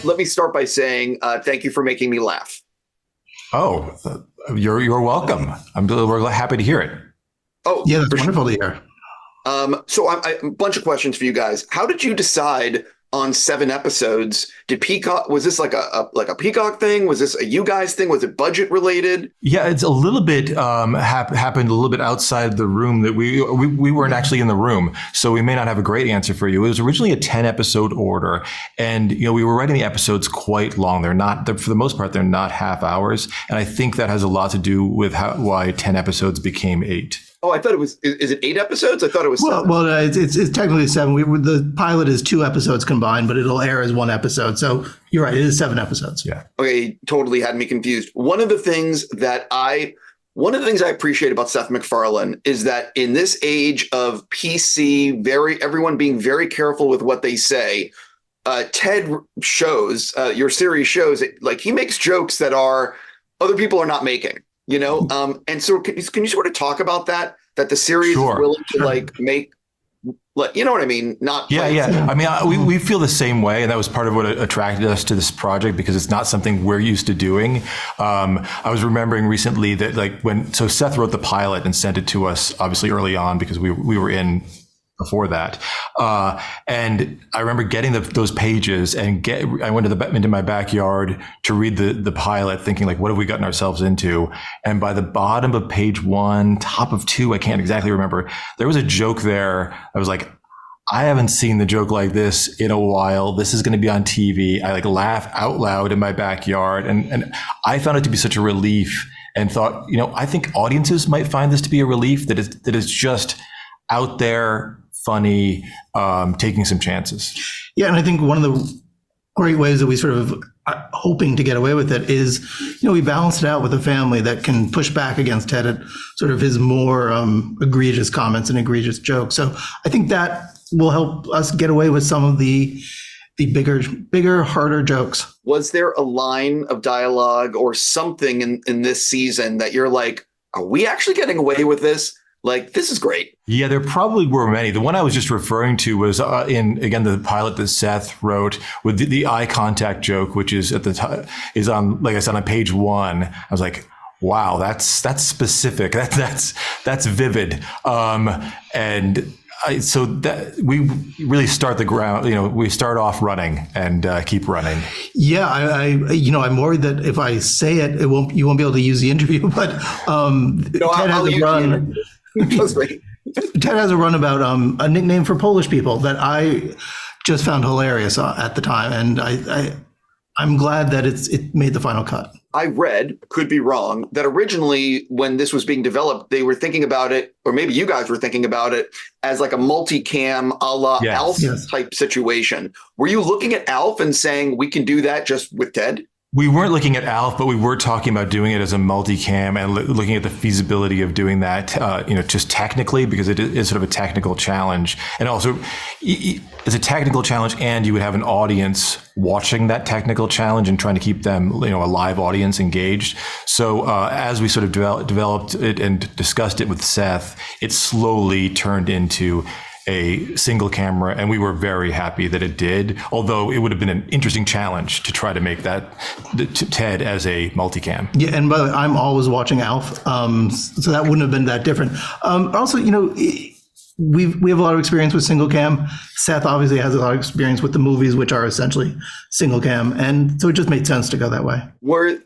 Let me start by saying thank you for making me laugh. Oh, you're welcome. We're happy to hear it. Oh, yeah, that's wonderful to hear. So a bunch of questions for you guys. How did you decide on 7 episodes? Did Peacock, was this like a Peacock thing? Was this a you guys thing? Was it budget related? Yeah, it's a little bit happened a little bit outside the room that we weren't actually in the room, so we may not have a great answer for you. It was originally a 10 episode order, and we were writing the episodes quite long. For the most part, they're not half hours, and I think that has a lot to do with why 10 episodes became 8. Oh, I thought it was. Is it 8 episodes? I thought it was 7. Well, it's technically 7. The pilot is 2 episodes combined, but it'll air as 1 episode. So you're right. It is 7 episodes. Yeah. Okay, totally had me confused. One of the things I appreciate about Seth MacFarlane is that in this age of PC, everyone being very careful with what they say. Ted shows your series shows like he makes jokes that other people are not making. And so can you sort of talk about that the series is willing to make, you know what I mean? Yeah. I mean, we feel the same way. And that was part of what attracted us to this project, because it's not something we're used to doing. I was remembering recently that so Seth wrote the pilot and sent it to us obviously early on because we were in before that. And I remember getting those pages and I went into my backyard to read the pilot thinking what have we gotten ourselves into? And by the bottom of page 1, top of 2, I can't exactly remember, there was a joke there. I was like, I haven't seen the joke like this in a while. This is going to be on TV. I laugh out loud in my backyard. And I found it to be such a relief and thought, I think audiences might find this to be a relief that is just out there, funny, taking some chances. Yeah, and I think one of the great ways that we sort of are hoping to get away with it is, we balance it out with a family that can push back against Ted at sort of his more egregious comments and egregious jokes. So I think that will help us get away with some of the bigger, harder jokes. Was there a line of dialogue or something in this season that you're like, are we actually getting away with this? This is great. Yeah, there probably were many. The one I was just referring to was again, the pilot that Seth wrote with the eye contact joke, which is is on, like I said, on page 1. I was like, wow, that's specific. That's vivid. So that we really start the ground, we start off running and keep running. Yeah, I'm worried that if I say it, you won't be able to use the interview, but Ted has a run. Ted has a run about a nickname for Polish people that I just found hilarious at the time, and I'm glad that it made the final cut. I read, could be wrong, that originally when this was being developed, they were thinking about it, or maybe you guys were thinking about it as like a multicam a la Alf type situation. Were you looking at Alf and saying we can do that just with Ted? We weren't looking at Alf, but we were talking about doing it as a multicam and looking at the feasibility of doing that, just technically, because it is sort of a technical challenge. And also, it's a technical challenge, and you would have an audience watching that technical challenge and trying to keep them, a live audience engaged. So as we sort of developed it and discussed it with Seth, it slowly turned into a single camera, and we were very happy that it did, although it would have been an interesting challenge to try to make that Ted as a multicam. Yeah, and by the way, I'm always watching Alf, so that wouldn't have been that different. Also, we have a lot of experience with single cam. Seth obviously has a lot of experience with the movies, which are essentially single cam, and so it just made sense to go that way. Were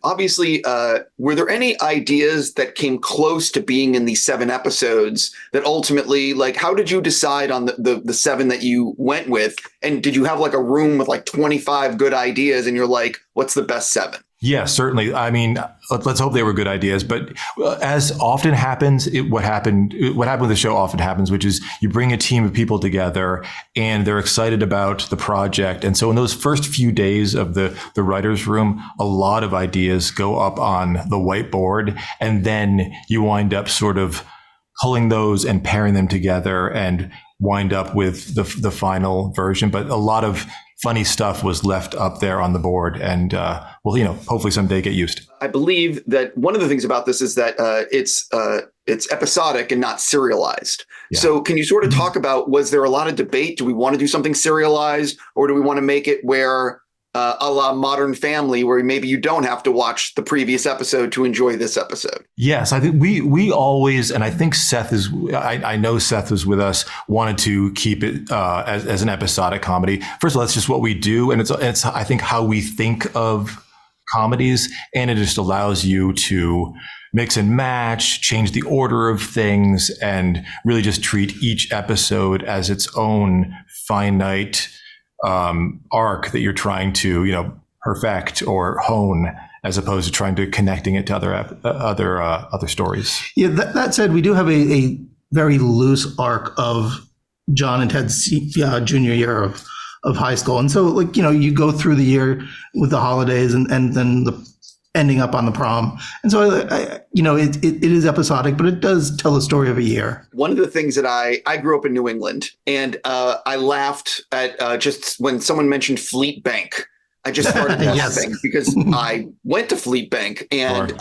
there any ideas that came close to being in these 7 episodes that ultimately, how did you decide on the 7 that you went with? And did you have a room with 25 good ideas and you're like, what's the best 7? Yeah, certainly. I mean, let's hope they were good ideas. But as often happens, what happened with the show often happens, which is you bring a team of people together and they're excited about the project. And so in those first few days of the writer's room, a lot of ideas go up on the whiteboard. And then you wind up sort of pulling those and pairing them together and wind up with the final version. But a lot of funny stuff was left up there on the board, and hopefully someday get used. I believe that one of the things about this is that it's episodic and not serialized. Yeah. So can you sort of talk about, was there a lot of debate? Do we want to do something serialized, or do we want to make it where a la Modern Family, where maybe you don't have to watch the previous episode to enjoy this episode? Yes, I think we always, and I think Seth is, I know Seth was with us, wanted to keep it as an episodic comedy. First of all, that's just what we do. And it's I think how we think of comedies, and it just allows you to mix and match, change the order of things, and really just treat each episode as its own finite arc that you're trying to, perfect or hone, as opposed to trying to connecting it to other stories. Yeah. That said, we do have a very loose arc of John and Ted's junior year of high school, and so you go through the year with the holidays and then the ending up on the prom, and so it is episodic, but it does tell the story of a year. One of the things that I grew up in New England, and I laughed at just when someone mentioned Fleet Bank. I just started laughing because I went to Fleet Bank, and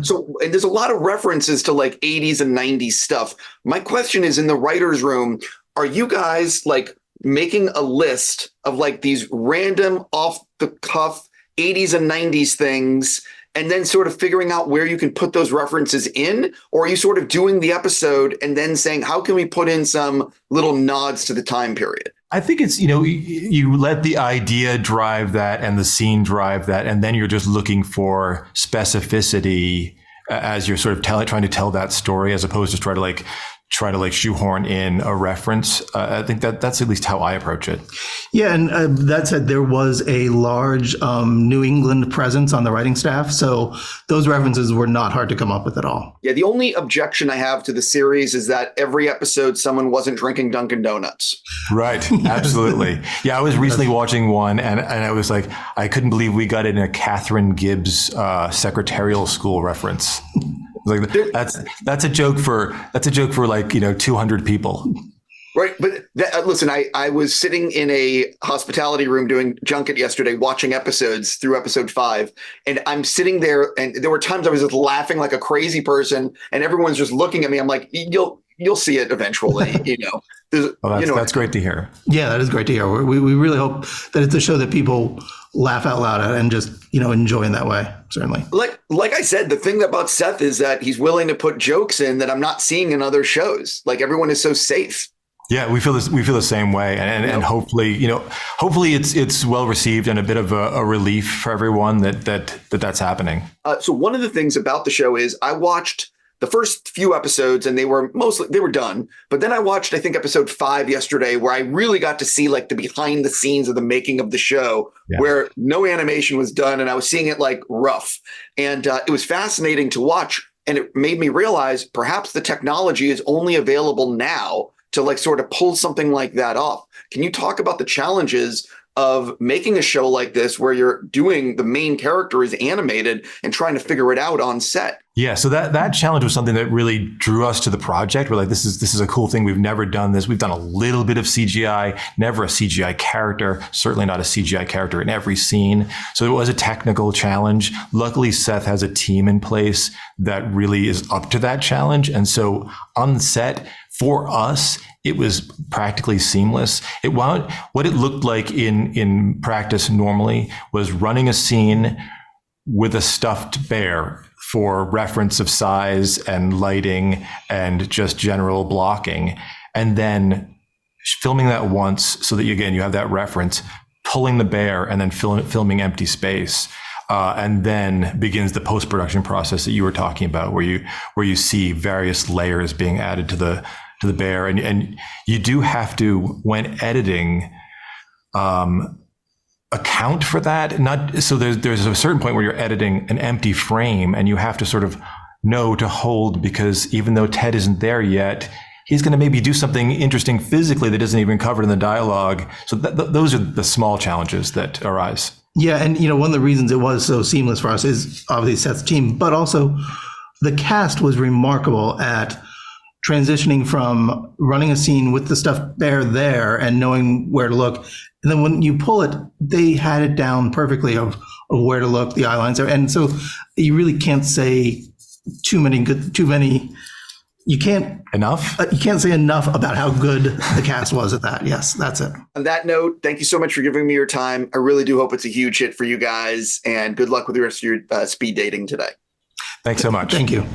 so there's a lot of references to like 80s and 90s stuff. My question is, in the writer's room, are you guys like making a list of like these random off the cuff 80s and 90s things, and then sort of figuring out where you can put those references in? Or are you sort of doing the episode and then saying, how can we put in some little nods to the time period? I think it's, you let the idea drive that and the scene drive that, and then you're just looking for specificity as you're sort of trying to tell that story, as opposed to try to shoehorn in a reference. I think that's at least how I approach it. Yeah, and that said, there was a large New England presence on the writing staff, so those references were not hard to come up with at all. Yeah, the only objection I have to the series is that every episode someone wasn't drinking Dunkin' Donuts. Right, absolutely. Yeah, I was recently watching one, and I was like, I couldn't believe we got in a Katherine Gibbs secretarial school reference. Like that's a joke for like 200 people. Right, but listen, I was sitting in a hospitality room doing junket yesterday, watching episodes through episode 5, and I'm sitting there, and there were times I was just laughing like a crazy person, and everyone's just looking at me. I'm like, you'll see it eventually, That's great to hear. Yeah, that is great to hear. We really hope that it's a show that people laugh out loud at and just enjoy in that way. Certainly. Like I said, the thing about Seth is that he's willing to put jokes in that I'm not seeing in other shows. Like, everyone is so safe. Yeah, we feel the same way, and hopefully it's well received and a bit of a relief for everyone that's happening. So one of the things about the show is I watched the first few episodes, and they were done. But then I watched, I think, episode 5 yesterday, where I really got to see like the behind the scenes of the making of the show, where no animation was done, and I was seeing it like rough, and it was fascinating to watch, and it made me realize perhaps the technology is only available now to like sort of pull something like that off. Can you talk about the challenges of making a show like this, where you're doing the main character is animated and trying to figure it out on set? Yeah, so that challenge was something that really drew us to the project. We're like, this is a cool thing. We've never done this. We've done a little bit of CGI, never a CGI character, certainly not a CGI character in every scene. So it was a technical challenge. Luckily, Seth has a team in place that really is up to that challenge. And so on set, for us, it was practically seamless. What it looked like in practice normally was running a scene with a stuffed bear for reference of size and lighting and just general blocking, and then filming that once so that you have that reference, pulling the bear, and then filming empty space. And then begins the post-production process that you were talking about, where you see various layers being added to the bear, and you do have to, when editing, account for that. So there's a certain point where you're editing an empty frame, and you have to sort of know to hold, because even though Ted isn't there yet, he's going to maybe do something interesting physically that isn't even covered in the dialogue. So those are the small challenges that arise. Yeah, and one of the reasons it was so seamless for us is obviously Seth's team, but also the cast was remarkable at transitioning from running a scene with the stuff there and knowing where to look. And then when you pull it, they had it down perfectly of where to look, the eye lines. And so you really can't say you can't say enough about how good the cast was at that. Yes, that's it. On that note, thank you so much for giving me your time. I really do hope it's a huge hit for you guys, and good luck with the rest of your speed dating today. Thanks so much. Thank you.